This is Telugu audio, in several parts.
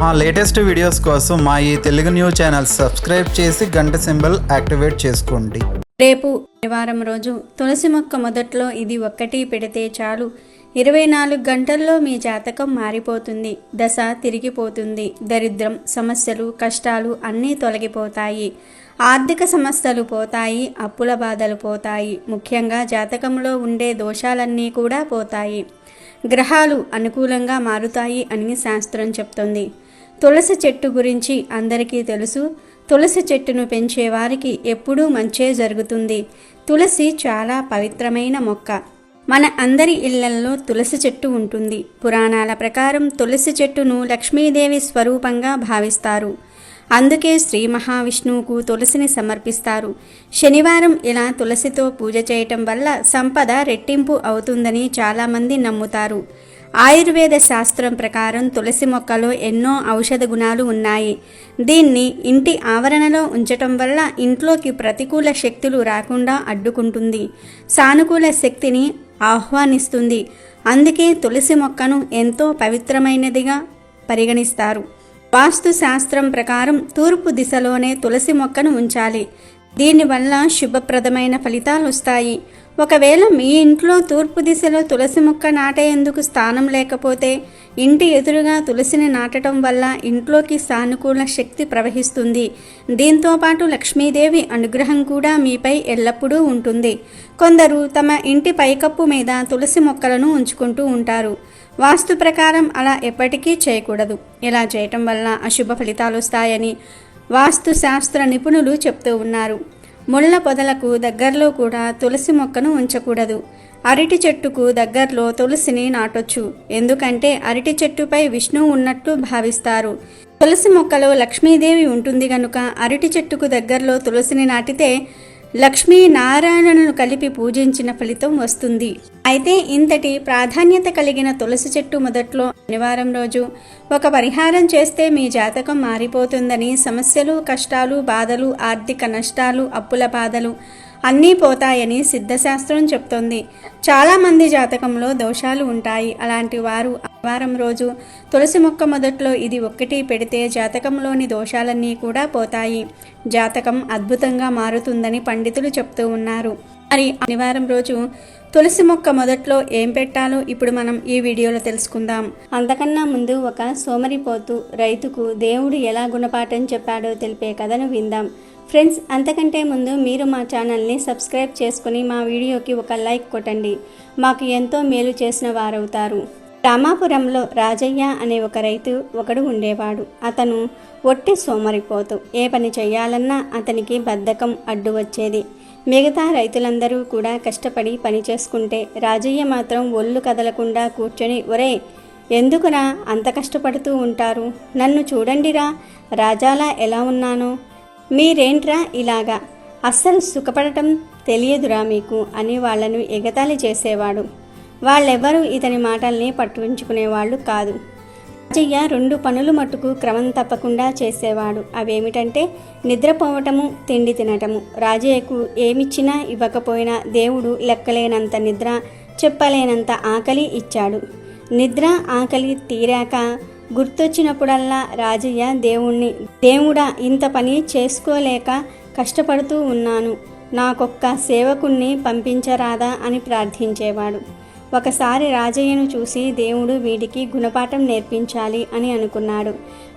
మా లేటెస్ట్ వీడియోస్ కోసం మా ఈ తెలుగు న్యూస్ ఛానల్ సబ్స్క్రైబ్ చేసి గంట సింబల్ యాక్టివేట్ చేసుకోండి. రేపు శనివారం రోజు తులసి మొక్క మొదట్లో ఇది ఒక్కటి పెడితే చాలు 24 గంటల్లో మీ జాతకం మారిపోతుంది. దశ తిరిగిపోతుంది. దరిద్రం, సమస్యలు, కష్టాలు అన్నీ తొలగిపోతాయి. ఆర్థిక సమస్యలు పోతాయి. అప్పుల బాధలు పోతాయి. ముఖ్యంగా జాతకంలో ఉండే దోషాలన్నీ కూడా పోతాయి. గ్రహాలు అనుకూలంగా మారుతాయి అని శాస్త్రం చెప్తుంది. తులసి చెట్టు గురించి అందరికీ తెలుసు. తులసి చెట్టును పెంచే వారికి ఎప్పుడూ మంచే జరుగుతుంది. తులసి చాలా పవిత్రమైన మొక్క. మన అందరి ఇళ్లల్లో తులసి చెట్టు ఉంటుంది. పురాణాల ప్రకారం తులసి చెట్టును లక్ష్మీదేవి స్వరూపంగా భావిస్తారు. అందుకే శ్రీ మహావిష్ణువుకు తులసిని సమర్పిస్తారు. శనివారం ఇలా తులసితో పూజ చేయటం వల్ల సంపద రెట్టింపు అవుతుందని చాలామంది నమ్ముతారు. ఆయుర్వేద శాస్త్రం ప్రకారం తులసి మొక్కలో ఎన్నో ఔషధ గుణాలు ఉన్నాయి. దీన్ని ఇంటి ఆవరణలో ఉంచటం వల్ల ఇంట్లోకి ప్రతికూల శక్తులు రాకుండా అడ్డుకుంటుంది. సానుకూల శక్తిని ఆహ్వానిస్తుంది. అందుకే తులసి మొక్కను ఎంతో పవిత్రమైనదిగా పరిగణిస్తారు. వాస్తు శాస్త్రం ప్రకారం తూర్పు దిశలోనే తులసి మొక్కను ఉంచాలి. దీనివల్ల శుభప్రదమైన ఫలితాలు వస్తాయి. ఒకవేళ మీ ఇంట్లో తూర్పు దిశలో తులసి మొక్క నాటేందుకు స్థానం లేకపోతే ఇంటి ఎదురుగా తులసిని నాటడం వల్ల ఇంట్లోకి సానుకూల శక్తి ప్రవహిస్తుంది. దీంతోపాటు లక్ష్మీదేవి అనుగ్రహం కూడా మీపై ఎల్లప్పుడూ ఉంటుంది. కొందరు తమ ఇంటి పైకప్పు మీద తులసి మొక్కలను ఉంచుకుంటూ ఉంటారు. వాస్తు ప్రకారం అలా ఎప్పటికీ చేయకూడదు. ఇలా చేయటం వల్ల అశుభ ఫలితాలు వస్తాయని వాస్తు శాస్త్ర నిపుణులు చెప్తూ ఉన్నారు. ముళ్ళ పొదలకు దగ్గరలో కూడా తులసి మొక్కను ఉంచకూడదు. అరటి చెట్టుకు దగ్గరలో తులసిని నాటొచ్చు. ఎందుకంటే అరటి చెట్టుపై విష్ణువు ఉన్నట్లు భావిస్తారు. తులసి మొక్కలో లక్ష్మీదేవి ఉంటుంది కనుక అరటి చెట్టుకు దగ్గరలో తులసిని నాటితే లక్ష్మీ నారాయణను కలిపి పూజించిన ఫలితం వస్తుంది. అయితే ఇంతటి ప్రాధాన్యత కలిగిన తులసి చెట్టు మొదట్లో శనివారం రోజు ఒక పరిహారం చేస్తే మీ జాతకం మారిపోతుందని, సమస్యలు, కష్టాలు, బాధలు, ఆర్థిక నష్టాలు, అప్పుల బాధలు అన్నీ పోతాయని సిద్ధశాస్త్రం చెప్తోంది. చాలామంది జాతకంలో దోషాలు ఉంటాయి. అలాంటి వారు వారం రోజు తులసి మొక్క మొదట్లో ఇది ఒక్కటి పెడితే జాతకంలోని దోషాలన్నీ కూడా పోతాయి. జాతకం అద్భుతంగా మారుతుందని పండితులు చెప్తూ ఉన్నారు. మరి శనివారం రోజు తులసి మొక్క మొదట్లో ఏం పెట్టాలో ఇప్పుడు మనం ఈ వీడియోలో తెలుసుకుందాం. అంతకన్నా ముందు ఒక సోమరిపోతు రైతుకు దేవుడు ఎలా గుణపాఠం చెప్పాడో తెలిపే కథను విందాం. ఫ్రెండ్స్, అంతకంటే ముందు మీరు మా ఛానల్ని సబ్స్క్రైబ్ చేసుకుని మా వీడియోకి ఒక లైక్ కొట్టండి. మాకు ఎంతో మేలు చేసిన వారవుతారు. రామాపురంలో రాజయ్య అనే ఒక రైతు ఒకడు ఉండేవాడు. అతను ఒట్టి సోమరిపోతు. ఏ పని చేయాలన్నా అతనికి బద్ధకం అడ్డు వచ్చేది. మిగతా రైతులందరూ కూడా కష్టపడి పని చేసుకుంటే రాజయ్య మాత్రం ఒళ్ళు కదలకుండా కూర్చొని, ఒరే ఎందుకురా అంత కష్టపడుతూ ఉంటారు? నన్ను చూడండిరా, రాజాలా ఎలా ఉన్నానో. మీరేంట్రా ఇలాగా, అస్సలు సుఖపడటం తెలియదురా మీకు అని వాళ్లను ఎగతాళి చేసేవాడు. వాళ్ళెవ్వరూ ఇతని మాటల్ని పట్టించుకునేవాళ్ళు కాదు. రాజయ్య 2 పనులు మట్టుకు క్రమం తప్పకుండా చేసేవాడు. అవేమిటంటే నిద్రపోవటము, తిండి తినటము. రాజయ్యకు ఏమిచ్చినా ఇవ్వకపోయినా దేవుడు లెక్కలేనంత నిద్ర, చెప్పలేనంత ఆకలి ఇచ్చాడు. నిద్ర, ఆకలి తీరాక గుర్తొచ్చినప్పుడల్లా రాజయ్య దేవుడా ఇంత పని చేసుకోలేక కష్టపడుతూ ఉన్నాను, నాకొక్క సేవకుణ్ణి పంపించరాదా అని ప్రార్థించేవాడు. ఒకసారి రాజయ్యను చూసి దేవుడు వీడికి గుణపాఠం నేర్పించాలి అని అనుకున్నాడు.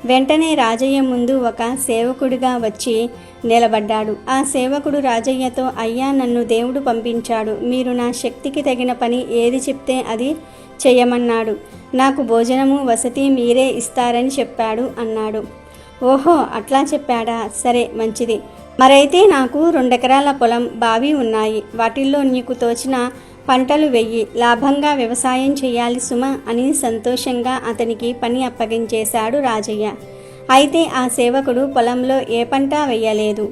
వెంటనే రాజయ్య ముందు ఒక సేవకుడిగా వచ్చి నిలబడ్డాడు. ఆ సేవకుడు రాజయ్యతో, అయ్యా నన్ను దేవుడు పంపించాడు. మీరు నా శక్తికి తగిన పని ఏది చెప్తే అది చెయ్యమన్నాడు. నాకు భోజనము, వసతి మీరే ఇస్తారని చెప్పాడు అన్నాడు. ఓహో అట్లా చెప్పాడా, సరే మంచిది. మరైతే నాకు 2 ఎకరాల పొలం, బావి ఉన్నాయి. వాటిల్లో నీకు తోచిన పంటలు వెయ్యి, లాభంగా వ్యవసాయం చేయాలి సుమా అని సంతోషంగా అతనికి పని అప్పగించేశాడు రాజయ్య. అయితే ఆ సేవకుడు పొలంలో ఏ పంట వెయ్యలేదు.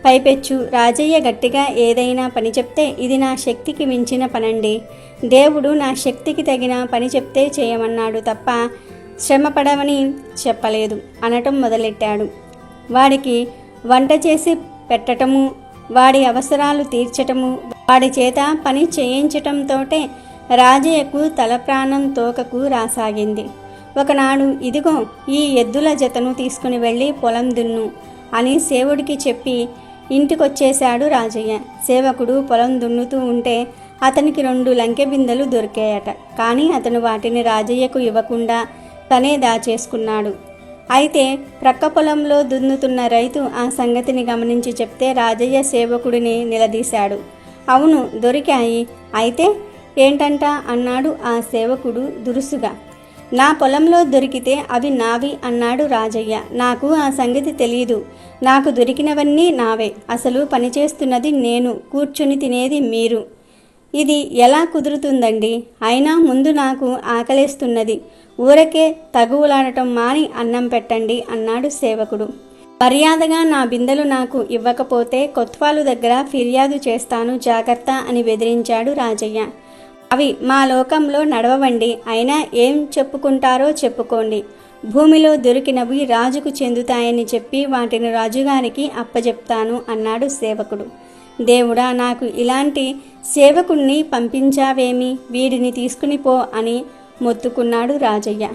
పైపెచ్చు రాజయ్య గట్టిగా ఏదైనా పని చెప్తే, ఇది నా శక్తికి మించిన పనండి, దేవుడు నా శక్తికి తగిన పని చెప్తే చేయమన్నాడు తప్ప శ్రమపడవని చెప్పలేదు అనటం మొదలెట్టాడు. వాడికి వంట చేసి పెట్టటము, వాడి అవసరాలు తీర్చటము, వాడి చేత పని చేయించటంతోటే రాజయ్యకు తల ప్రాణం తోకకు రాసాగింది. ఒకనాడు ఇదిగో ఈ ఎద్దుల జతను తీసుకుని వెళ్ళి పొలం దున్ను అని సేవుడికి చెప్పి ఇంటికొచ్చేశాడు రాజయ్య. సేవకుడు పొలం దున్నుతూ ఉంటే అతనికి 2 లంకె బిందెలు దొరికాయట. కానీ అతను వాటిని రాజయ్యకు ఇవ్వకుండా తనే దాచేసుకున్నాడు. అయితే ప్రక్క పొలంలో దున్నుతున్న రైతు ఆ సంగతిని గమనించి చెప్తే రాజయ్య సేవకుడిని నిలదీశాడు. అవును, దొరికాయి. అయితే ఏంటంట అన్నాడు ఆ సేవకుడు దురుసుగా. నా పొలంలో దొరికితే అవి నావి అన్నాడు రాజయ్య. నాకు ఆ సంగతి తెలీదు. నాకు దొరికినవన్నీ నావే. అసలు పనిచేస్తున్నది నేను, కూర్చుని తినేది మీరు. ఇది ఎలా కుదురుతుందండి? అయినా ముందు నాకు ఆకలేస్తున్నది. ఊరకే తగువులాడటం మాని అన్నం పెట్టండి అన్నాడు సేవకుడు. మర్యాదగా నా బిందెలు నాకు ఇవ్వకపోతే కొత్వాలు దగ్గర ఫిర్యాదు చేస్తాను, జాగ్రత్త అని బెదిరించాడు రాజయ్య. అవి మా లోకంలో నడవవండి. అయినా ఏం చెప్పుకుంటారో చెప్పుకోండి. భూమిలో దొరికినవి రాజుకు చెందుతాయని చెప్పి వాటిని రాజుగారికి అప్పచెప్తాను అన్నాడు సేవకుడు. దేవుడా, నాకు ఇలాంటి సేవకుణ్ణి పంపించావేమి? వీడిని తీసుకుని పో అని మొత్తుకున్నాడు రాజయ్య.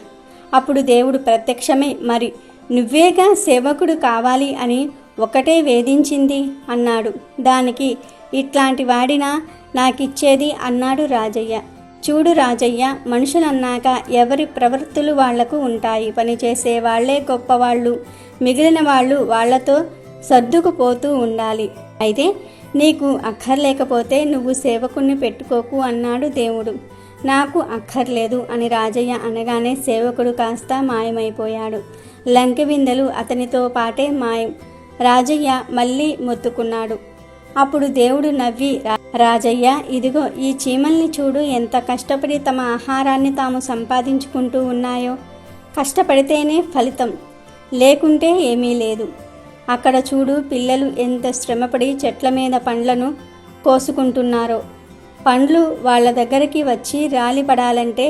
అప్పుడు దేవుడు ప్రత్యక్షమై, మరి నువ్వేగా సేవకుడు కావాలి అని ఒకటే వేధించింది అన్నాడు. దానికి ఇట్లాంటి వాడినా నాకిచ్చేది అన్నాడు రాజయ్య. చూడు రాజయ్య, మనుషులన్నాక ఎవరి ప్రవృత్తులు వాళ్లకు ఉంటాయి. పనిచేసే వాళ్లే గొప్పవాళ్ళు, మిగిలిన వాళ్ళు వాళ్లతో సర్దుకుపోతూ ఉండాలి. అయితే నీకు అక్కర్లేకపోతే నువ్వు సేవకుణ్ణి పెట్టుకోకు అన్నాడు దేవుడు. నాకు అక్కర్లేదు అని రాజయ్య అనగానే సేవకుడు కాస్త మాయమైపోయాడు. లంకె బిందెలు అతనితో పాటే మాయం. రాజయ్య మళ్ళీ మొత్తుకున్నాడు. అప్పుడు దేవుడు నవ్వి, రాజయ్య, ఇదిగో ఈ చీమల్ని చూడు, ఎంత కష్టపడి తమ ఆహారాన్ని తాము సంపాదించుకుంటూ ఉన్నాయో. కష్టపడితేనే ఫలితం, లేకుంటే ఏమీ లేదు. అక్కడ చూడు, పిల్లలు ఎంత శ్రమపడి చెట్ల మీద పండ్లను కోసుకుంటున్నారో. పండ్లు వాళ్ళ దగ్గరికి వచ్చి రాలిపడాలంటే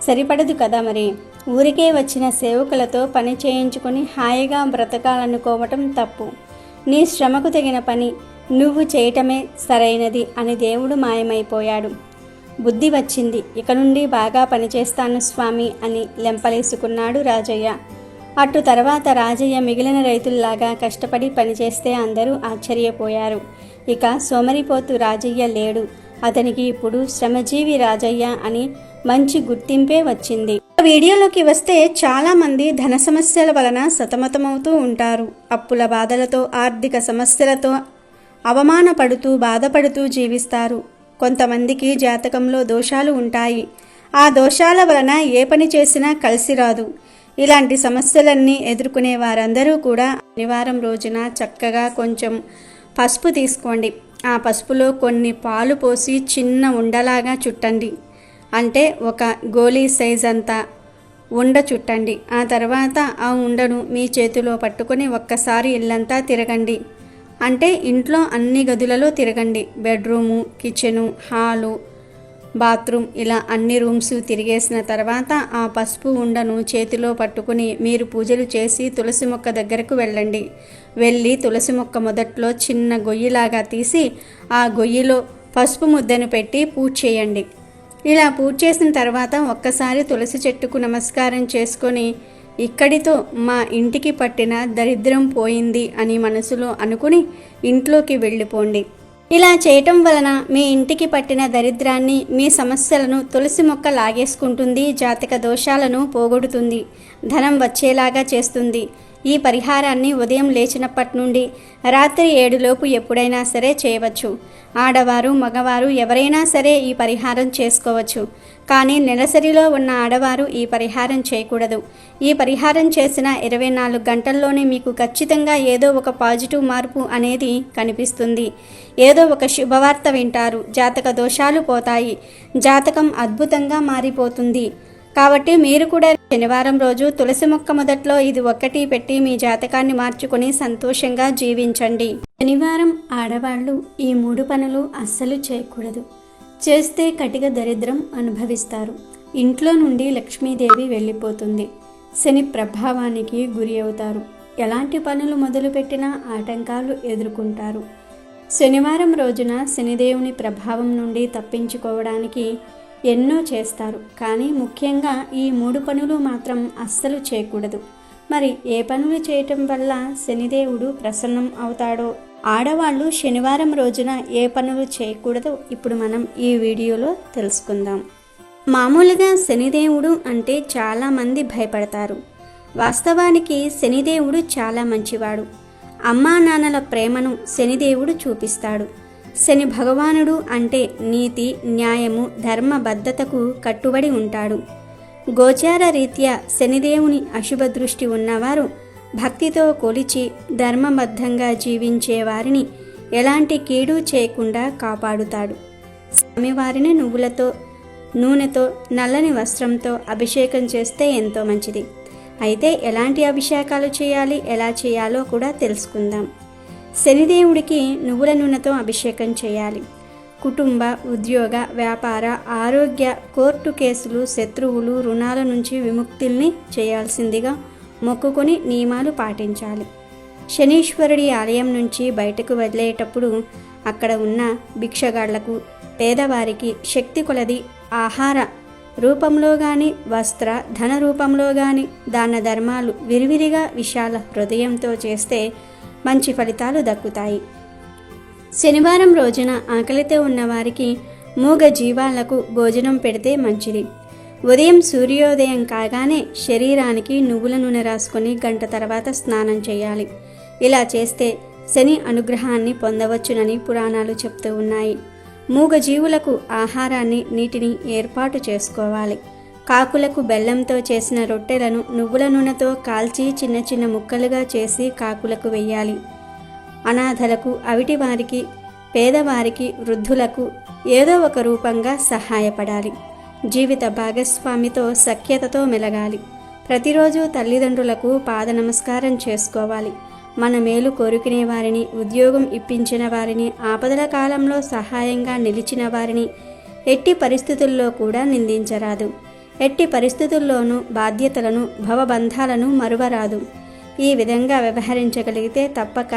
సరిపడదు కదా మరి. ఊరికే వచ్చిన సేవకులతో పని చేయించుకొని హాయిగా బ్రతకాలనుకోవటం తప్పు. నీ శ్రమకు తగిన పని నువ్వు చేయటమే సరైనది అని దేవుడు మాయమైపోయాడు. బుద్ధి వచ్చింది. ఇక నుండి బాగా పనిచేస్తాను స్వామి అని లెంపలేసుకున్నాడు రాజయ్య. అటు తర్వాత రాజయ్య మిగిలిన రైతుల్లాగా కష్టపడి పనిచేస్తే అందరూ ఆశ్చర్యపోయారు. ఇక సోమరిపోతు రాజయ్య లేడు. అతనికి ఇప్పుడు శ్రమజీవి రాజయ్య అని మంచి గుర్తింపే వచ్చింది. వీడియోలోకి వస్తే చాలా మంది ధన సమస్యల వలన సతమతమవుతూ ఉంటారు. అప్పుల బాధలతో, ఆర్థిక సమస్యలతో అవమానపడుతూ బాధపడుతూ జీవిస్తారు. కొంతమందికి జాతకంలో దోషాలు ఉంటాయి. ఆ దోషాల వలన ఏ పని చేసినా కలిసి రాదు. ఇలాంటి సమస్యలన్నీ ఎదుర్కొనే వారందరూ కూడా శనివారం రోజున చక్కగా కొంచెం పసుపు తీసుకోండి. ఆ పసుపులో కొన్ని పాలు పోసి చిన్న ఉండలాగా చుట్టండి. అంటే ఒక గోళీ సైజ్ అంతా ఉండ చుట్టండి. ఆ తర్వాత ఆ ఉండను మీ చేతిలో పట్టుకొని ఒక్కసారి ఇల్లంతా తిరగండి. అంటే ఇంట్లో అన్ని గదులలో తిరగండి. బెడ్రూము, కిచెను, హాలు, బాత్రూమ్ ఇలా అన్ని రూమ్స్ తిరిగేసిన తర్వాత ఆ పసుపు ఉండను చేతిలో పట్టుకుని మీరు పూజలు చేసి తులసి మొక్క దగ్గరకు వెళ్ళండి. వెళ్ళి తులసి మొక్క మొదట్లో చిన్న గొయ్యిలాగా తీసి ఆ గొయ్యిలో పసుపు ముద్దను పెట్టి పూజ చేయండి. ఇలా పూజ చేసిన తర్వాత ఒక్కసారి తులసి చెట్టుకు నమస్కారం చేసుకొని ఇక్కడితో మా ఇంటికి పట్టిన దరిద్రం పోయింది అని మనసులో అనుకుని ఇంట్లోకి వెళ్ళిపోండి. ఇలా చేయటం వలన మీ ఇంటికి పట్టిన దరిద్రాన్ని, మీ సమస్యలను తులసి మొక్క లాగేసుకుంటుంది. జాతక దోషాలను పోగొడుతుంది. ధనం వచ్చేలాగా చేస్తుంది. ఈ పరిహారాన్ని ఉదయం లేచినప్పటి నుండి రాత్రి 7 ఎప్పుడైనా సరే చేయవచ్చు. ఆడవారు, మగవారు ఎవరైనా సరే ఈ పరిహారం చేసుకోవచ్చు. కానీ నెలసరిలో ఉన్న ఆడవారు ఈ పరిహారం చేయకూడదు. ఈ పరిహారం చేసిన 24 గంటల్లోనే మీకు ఖచ్చితంగా ఏదో ఒక పాజిటివ్ మార్పు అనేది కనిపిస్తుంది. ఏదో ఒక శుభవార్త వింటారు. జాతక దోషాలు పోతాయి. జాతకం అద్భుతంగా మారిపోతుంది. కాబట్టి మీరు కూడా శనివారం రోజు తులసి మొక్క మొదట్లో ఇది ఒక్కటి పెట్టి మీ జాతకాన్ని మార్చుకొని సంతోషంగా జీవించండి. శనివారం ఆడవాళ్ళు ఈ 3 పనులు అస్సలు చేయకూడదు. చేస్తే కటిక దరిద్రం అనుభవిస్తారు. ఇంట్లో నుండి లక్ష్మీదేవి వెళ్ళిపోతుంది. శని ప్రభావానికి గురి అవుతారు. ఎలాంటి పనులు మొదలుపెట్టినా ఆటంకాలు ఎదుర్కొంటారు. శనివారం రోజున శనిదేవుని ప్రభావం నుండి తప్పించుకోవడానికి ఎన్నో చేస్తారు, కానీ ముఖ్యంగా ఈ 3 పనులు మాత్రం అస్సలు చేయకూడదు. మరి ఏ పనులు చేయటం వల్ల శనిదేవుడు ప్రసన్నం అవుతాడో, ఆడవాళ్ళు శనివారం రోజున ఏ పనులు చేయకూడదో ఇప్పుడు మనం ఈ వీడియోలో తెలుసుకుందాం. మామూలుగా శనిదేవుడు అంటే చాలామంది భయపడతారు. వాస్తవానికి శనిదేవుడు చాలా మంచివాడు. అమ్మా నాన్నల ప్రేమను శనిదేవుడు చూపిస్తాడు. శని భగవానుడు అంటే నీతి, న్యాయము, ధర్మబద్ధతకు కట్టుబడి ఉంటాడు. గోచార రీత్యా శనిదేవుని అశుభ దృష్టి ఉన్నవారు భక్తితో కొలిచి ధర్మబద్ధంగా జీవించే వారిని ఎలాంటి కీడు చేయకుండా కాపాడుతాడు. స్వామివారిని నువ్వులతో, నూనెతో, నల్లని వస్త్రంతో అభిషేకం చేస్తే ఎంతో మంచిది. అయితే ఎలాంటి అభిషేకాలు చేయాలి, ఎలా చేయాలో కూడా తెలుసుకుందాం. శనిదేవుడికి నువ్వుల నూనెతో అభిషేకం చేయాలి. కుటుంబ, ఉద్యోగ, వ్యాపార, ఆరోగ్య, కోర్టు కేసులు, శత్రువులు, రుణాల నుంచి విముక్తుల్ని చేయాల్సిందిగా మొక్కుకొని నియమాలు పాటించాలి. శనీశ్వరుడి ఆలయం నుంచి బయటకు వదిలేటప్పుడు అక్కడ ఉన్న భిక్షగాళ్లకు, పేదవారికి శక్తి కొలది ఆహార రూపంలో కానీ, వస్త్ర, ధన రూపంలో కానీ దాన ధర్మాలు విరివిరిగా విశాల హృదయంతో చేస్తే మంచి ఫలితాలు దక్కుతాయి. శనివారం రోజున ఆకలితో ఉన్నవారికి, మూగ జీవాలకు భోజనం పెడితే మంచిది. ఉదయం సూర్యోదయం కాగానే శరీరానికి నువ్వుల నూనె రాసుకొని గంట తర్వాత స్నానం చేయాలి. ఇలా చేస్తే శని అనుగ్రహాన్ని పొందవచ్చునని పురాణాలు చెప్తూ ఉన్నాయి. మూగ జీవులకు ఆహారాన్ని, నీటిని ఏర్పాటు చేసుకోవాలి. కాకులకు బెల్లంతో చేసిన రొట్టెలను నువ్వుల నూనెతో కాల్చి చిన్న చిన్న ముక్కలుగా చేసి కాకులకు వెయ్యాలి. అనాథలకు, అవిటివారికి, పేదవారికి, వృద్ధులకు ఏదో ఒక రూపంగా సహాయపడాలి. జీవిత భాగస్వామితో సఖ్యతతో మెలగాలి. ప్రతిరోజు తల్లిదండ్రులకు పాద నమస్కారం చేసుకోవాలి. మన మేలు కోరుకునే వారిని, ఉద్యోగం ఇప్పించిన వారిని, ఆపదల కాలంలో సహాయంగా నిలిచిన వారిని ఎట్టి పరిస్థితుల్లో కూడా నిందించరాదు. ఎట్టి పరిస్థితుల్లోనూ బాధ్యతలను, భవబంధాలను మరువరాదు. ఈ విధంగా వ్యవహరించగలిగితే తప్పక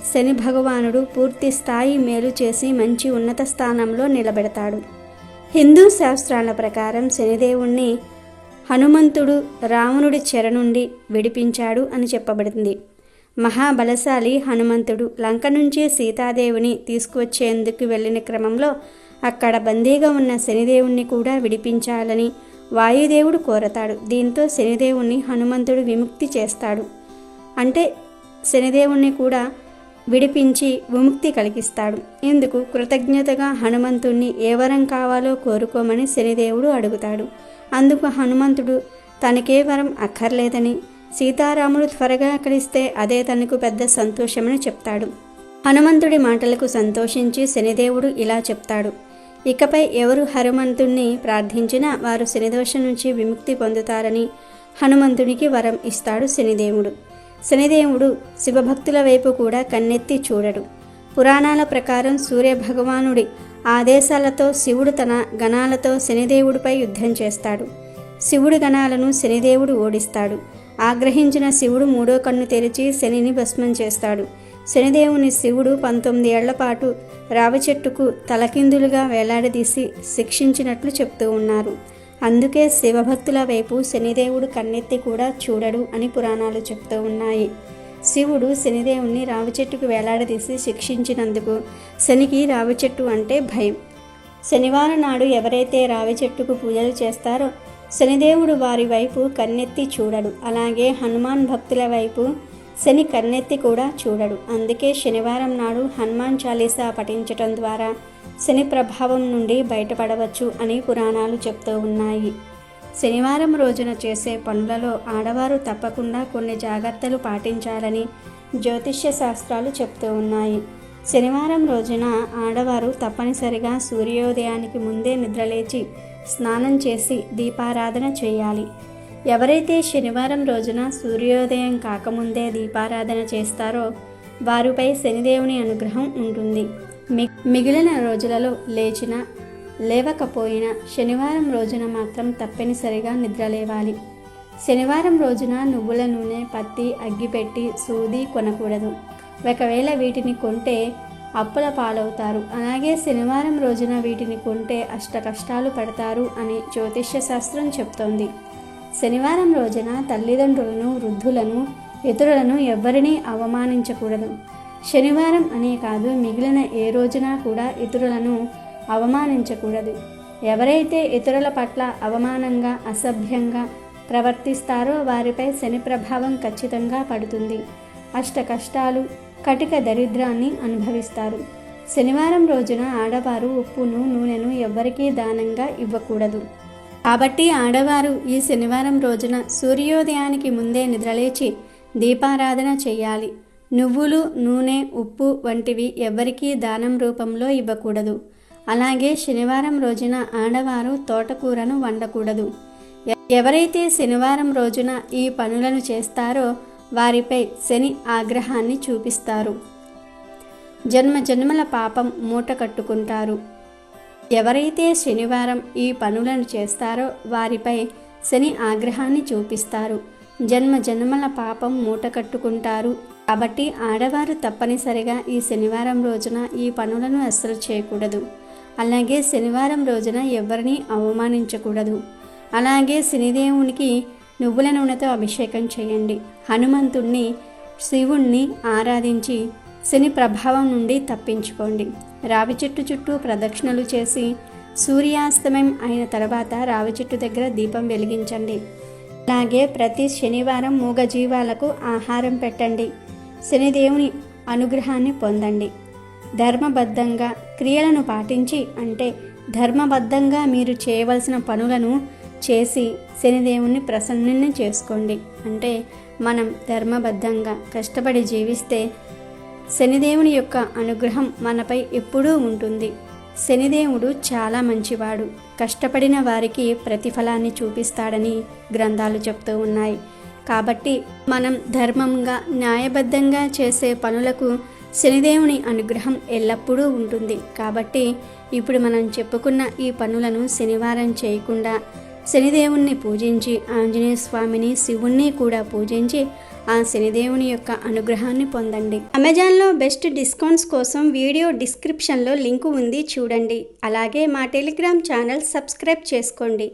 శని భగవానుడు పూర్తి స్థాయి మేలు చేసి మంచి ఉన్నత స్థానంలో నిలబెడతాడు. హిందూ శాస్త్రాల ప్రకారం శనిదేవుణ్ణి హనుమంతుడు రావణుడి చెర నుండి విడిపించాడు అని చెప్పబడింది. మహాబలశాలి హనుమంతుడు లంక నుంచి సీతాదేవిని తీసుకువచ్చేందుకు వెళ్ళిన క్రమంలో అక్కడ బందీగా ఉన్న శనిదేవుణ్ణి కూడా విడిపించాలని వాయుదేవుడు కోరతాడు. దీంతో శనిదేవుణ్ణి హనుమంతుడు విముక్తి చేస్తాడు. అంటే శనిదేవుణ్ణి కూడా విడిపించి విముక్తి కలిగిస్తాడు. ఇందుకు కృతజ్ఞతగా హనుమంతుణ్ణి ఏ వరం కావాలో కోరుకోమని శనిదేవుడు అడుగుతాడు. అందుకు హనుమంతుడు తనకే వరం అక్కర్లేదని, సీతారాములు త్వరగా కలిస్తే అదే తనకు పెద్ద సంతోషమని చెప్తాడు. హనుమంతుడి మాటలకు సంతోషించి శనిదేవుడు ఇలా చెప్తాడు: ఇకపై ఎవరు హనుమంతుణ్ణి ప్రార్థించినా వారు శనిదోషం నుంచి విముక్తి పొందుతారని హనుమంతుడికి వరం ఇస్తాడు శనిదేవుడు. శనిదేవుడు శివభక్తుల వైపు కూడా కన్నెత్తి చూడడు. పురాణాల ప్రకారం సూర్యభగవానుడి ఆదేశాలతో శివుడు తన గణాలతో శనిదేవుడిపై యుద్ధం చేస్తాడు. శివుడి గణాలను శనిదేవుడు ఓడిస్తాడు. ఆగ్రహించిన శివుడు మూడో కన్ను తెరిచి శనిని భస్మం చేస్తాడు. శనిదేవుని శివుడు 19 ఏళ్ల పాటు రావి చెట్టుకు తలకిందులుగా వేలాడదీసి శిక్షించినట్లు చెప్తూ ఉన్నారు. అందుకే శివభక్తుల వైపు శనిదేవుడు కన్నెత్తి కూడా చూడడు అని పురాణాలు చెప్తూ ఉన్నాయి. శివుడు శనిదేవుణ్ణి రావి చెట్టుకు వేలాడదీసి శిక్షించినందుకు శనికి రావి చెట్టు అంటే భయం. శనివారం నాడు ఎవరైతే రావి చెట్టుకు పూజలు చేస్తారో శనిదేవుడు వారి వైపు కన్నెత్తి చూడడు. అలాగే హనుమాన్ భక్తుల వైపు శని కన్నెత్తి కూడా చూడడు. అందుకే శనివారం నాడు హనుమాన్ చాలీసా పఠించటం ద్వారా శని ప్రభావం నుండి బయటపడవచ్చు అని పురాణాలు చెప్తూ ఉన్నాయి. శనివారం రోజున చేసే పనులలో ఆడవారు తప్పకుండా కొన్ని జాగ్రత్తలు పాటించాలని జ్యోతిష్య శాస్త్రాలు చెప్తూ ఉన్నాయి. శనివారం రోజున ఆడవారు తప్పనిసరిగా సూర్యోదయానికి ముందే నిద్రలేచి స్నానం చేసి దీపారాధన చేయాలి. ఎవరైతే శనివారం రోజున సూర్యోదయం కాకముందే దీపారాధన చేస్తారో వారిపై శనిదేవుని అనుగ్రహం ఉంటుంది. మిగిలిన రోజులలో లేచినా లేవకపోయినా శనివారం రోజున మాత్రం తప్పనిసరిగా నిద్రలేవాలి. శనివారం రోజున నువ్వుల నూనె, పత్తి, అగ్గిపెట్టి, సూది కొనకూడదు. ఒకవేళ వీటిని కొంటే అప్పుల పాలవుతారు. అలాగే శనివారం రోజున వీటిని కొంటే అష్ట కష్టాలు పడతారు అని జ్యోతిష్య శాస్త్రం చెప్తోంది. శనివారం రోజున తల్లిదండ్రులను, వృద్ధులను, ఇతరులను ఎవ్వరినీ అవమానించకూడదు. శనివారం అనే కాదు, మిగిలిన ఏ రోజున కూడా ఇతరులను అవమానించకూడదు. ఎవరైతే ఇతరుల పట్ల అవమానంగా, అసభ్యంగా ప్రవర్తిస్తారో వారిపై శని ప్రభావం ఖచ్చితంగా పడుతుంది. అష్ట కష్టాలు, కటిక దరిద్రాన్ని అనుభవిస్తారు. శనివారం రోజున ఆడవారు ఉప్పును, నూనెను ఎవ్వరికీ దానంగా ఇవ్వకూడదు. కాబట్టి ఆడవారు ఈ శనివారం రోజున సూర్యోదయానికి ముందే నిద్రలేచి దీపారాధన చేయాలి. నువ్వులు, నూనె, ఉప్పు వంటివి ఎవ్వరికీ దానం రూపంలో ఇవ్వకూడదు. అలాగే శనివారం రోజున ఆడవారు తోటకూరను వండకూడదు. ఎవరైతే శనివారం రోజున ఈ పనులను చేస్తారో వారిపై శని ఆగ్రహాన్ని చూపిస్తారు. జన్మ జన్మల పాపం మూట కట్టుకుంటారు. ఎవరైతే శనివారం ఈ పనులను చేస్తారో వారిపై శని ఆగ్రహాన్ని చూపిస్తారు. జన్మ జన్మల పాపం మూట కట్టుకుంటారు. కాబట్టి ఆడవారు తప్పనిసరిగా ఈ శనివారం రోజున ఈ పనులను అస్సలు చేయకూడదు. అలాగే శనివారం రోజున ఎవరిని అవమానించకూడదు. అలాగే శనిదేవునికి నువ్వుల నూనెతో అభిషేకం చేయండి. హనుమంతుణ్ణి, శివుణ్ణి ఆరాధించి శని ప్రభావం నుండి తప్పించుకోండి. రావి చెట్టు చుట్టూ ప్రదక్షిణలు చేసి సూర్యాస్తమయం అయిన తర్వాత రావి చెట్టు దగ్గర దీపం వెలిగించండి. అలాగే ప్రతి శనివారం మూగజీవాలకు ఆహారం పెట్టండి. శనిదేవుని అనుగ్రహాన్ని పొందండి. ధర్మబద్ధంగా క్రియలను పాటించి, అంటే ధర్మబద్ధంగా మీరు చేయవలసిన పనులను చేసి శనిదేవుని ప్రసన్నుని చేసుకోండి. అంటే మనం ధర్మబద్ధంగా కష్టపడి జీవిస్తే శనిదేవుని యొక్క అనుగ్రహం మనపై ఎప్పుడూ ఉంటుంది. శనిదేవుడు చాలా మంచివాడు. కష్టపడిన వారికి ప్రతిఫలాన్ని చూపిస్తాడని గ్రంథాలు చెప్తూ ఉన్నాయి. కాబట్టి మనం ధర్మంగా, న్యాయబద్ధంగా చేసే పనులకు శనిదేవుని అనుగ్రహం ఎల్లప్పుడూ ఉంటుంది. కాబట్టి ఇప్పుడు మనం చెప్పుకున్న ఈ పనులను శనివారం చేయకుండా శనిదేవుణ్ణి పూజించి, ఆంజనేయ స్వామిని, శివుణ్ణి కూడా పూజించి ఆ శనిదేవుని యొక్క అనుగ్రహాన్ని పొందండి. అమెజాన్లో బెస్ట్ డిస్కౌంట్స్ కోసం వీడియో డిస్క్రిప్షన్లో లింకు ఉంది, చూడండి. అలాగే మా టెలిగ్రామ్ ఛానల్ సబ్స్క్రైబ్ చేసుకోండి.